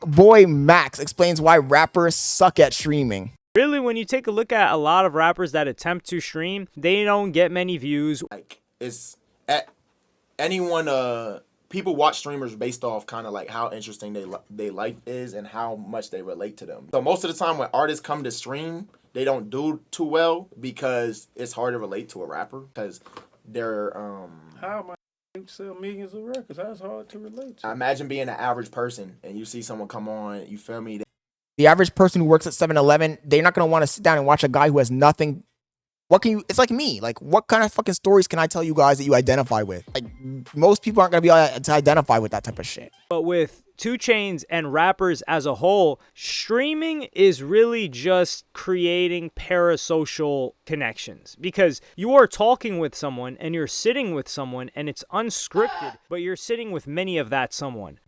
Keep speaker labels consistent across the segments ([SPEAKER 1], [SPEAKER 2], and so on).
[SPEAKER 1] Boy Max explains why rappers suck at streaming.
[SPEAKER 2] Really, when you take a look at a lot of rappers that attempt to stream, they don't get many views.
[SPEAKER 3] Like, it's at anyone, people watch streamers based off kind of like how interesting they life is and how much they relate to them. So most of the time when artists come to stream, they don't do too well because it's hard to relate to a rapper because they're
[SPEAKER 4] How am I sell millions of records? That's hard to relate to.
[SPEAKER 3] imagine being an average person and you see someone come on, you feel me?
[SPEAKER 1] The average person who works at 7-Eleven, they're not going to want to sit down and watch a guy who has nothing. It's like me. Like, what kind of fucking stories can I tell you guys that you identify with? Like, most people aren't going to be able to identify with that type of shit.
[SPEAKER 2] But with 2 Chainz and rappers as a whole, streaming is really just creating parasocial connections because you are talking with someone and you're sitting with someone and it's unscripted, but you're sitting with many of that someone.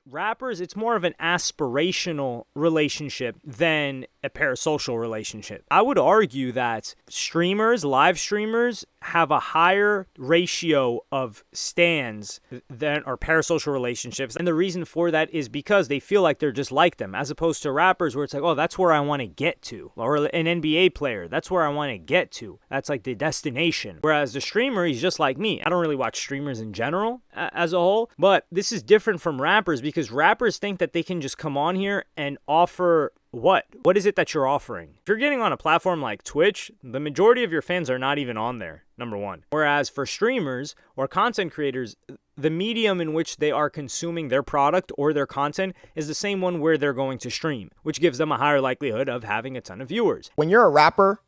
[SPEAKER 2] Rappers, it's more of an aspirational relationship than a parasocial relationship. I would argue that streamers, live streamers, have a higher ratio of stans than or parasocial relationships. And the reason for that is because they feel like they're just like them, as opposed to rappers where it's like, oh, that's where I want to get to. Or an NBA player, that's where I want to get to. That's like the destination. Whereas the streamer, he's just like me. I don't really watch streamers in general as a whole, but this is different from rappers because rappers think that they can just come on here and offer what? What is it that you're offering? If you're getting on a platform like Twitch, the majority of your fans are not even on there, number one. Whereas for streamers or content creators, the medium in which they are consuming their product or their content is the same one where they're going to stream, which gives them a higher likelihood of having a ton of viewers.
[SPEAKER 1] When you're a rapper,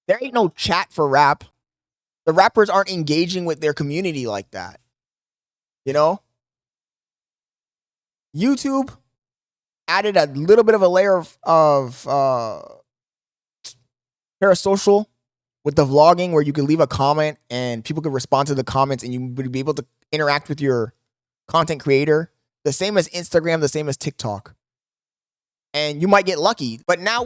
[SPEAKER 1] there ain't no chat for rap. The rappers aren't engaging with their community like that. You know? YouTube added a little bit of a layer of parasocial with the vlogging where you could leave a comment and people could respond to the comments and you would be able to interact with your content creator. The same as Instagram, the same as TikTok. And you might get lucky. But now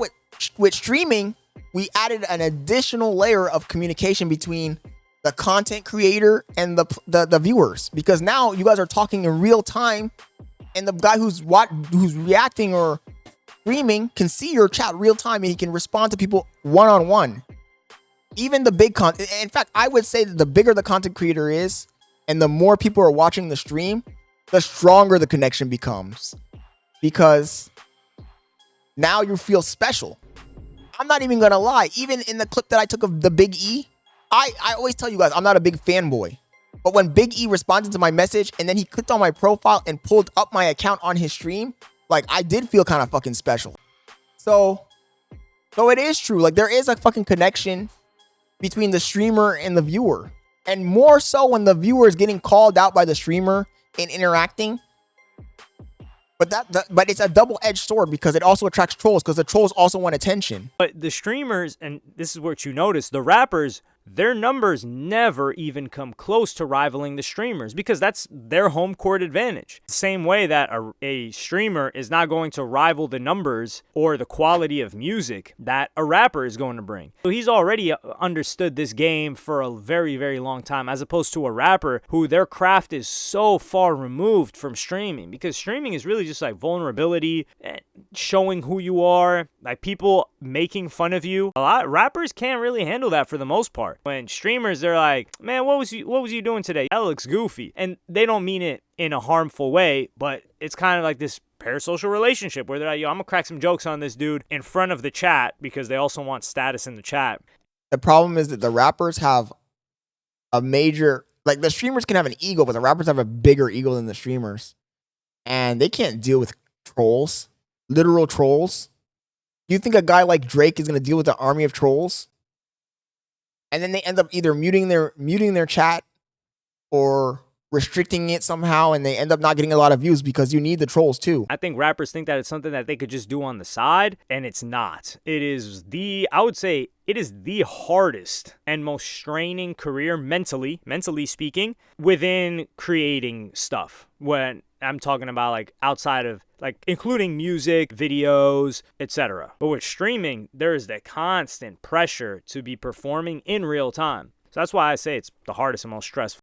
[SPEAKER 1] with streaming, we added an additional layer of communication between the content creator and the viewers. Because now you guys are talking in real time. And the guy who's reacting or streaming can see your chat real time and he can respond to people one-on-one. Even the big content. In fact, I would say that the bigger the content creator is and the more people are watching the stream, the stronger the connection becomes. Because now you feel special. I'm not even going to lie. Even in the clip that I took of the Big E, I always tell you guys, I'm not a big fanboy. But when Big E responded to my message and then he clicked on my profile and pulled up my account on his stream, like I did feel kind of fucking special. So it is true. Like there is a fucking connection between the streamer and the viewer. And more so when the viewer is getting called out by the streamer and interacting. But it's a double-edged sword because it also attracts trolls because the trolls also want attention.
[SPEAKER 2] But the streamers, and this is what you notice, the rappers, their numbers never even come close to rivaling the streamers because that's their home court advantage. Same way that a streamer is not going to rival the numbers or the quality of music that a rapper is going to bring. So he's already understood this game for a very, very long time as opposed to a rapper who their craft is so far removed from streaming because streaming is really just like vulnerability, showing who you are, like people making fun of you. A lot of rappers can't really handle that for the most part. When streamers, they're like, man, what was you doing today? That looks goofy. And they don't mean it in a harmful way, but it's kind of like this parasocial relationship where they're like, yo, I'm gonna crack some jokes on this dude in front of the chat because they also want status in the chat.
[SPEAKER 1] The problem is that the rappers have a major, like the streamers can have an ego, but the rappers have a bigger ego than the streamers. And they can't deal with trolls, literal trolls. Do you think a guy like Drake is gonna deal with an army of trolls? And then they end up either muting their chat or restricting it somehow, and they end up not getting a lot of views because you need the trolls too.
[SPEAKER 2] I think rappers think that it's something that they could just do on the side, and it's not. I would say it is the hardest and most straining career mentally speaking, within creating stuff. When I'm talking about like outside of like including music, videos, etc. But with streaming, there is that constant pressure to be performing in real time. So that's why I say it's the hardest and most stressful.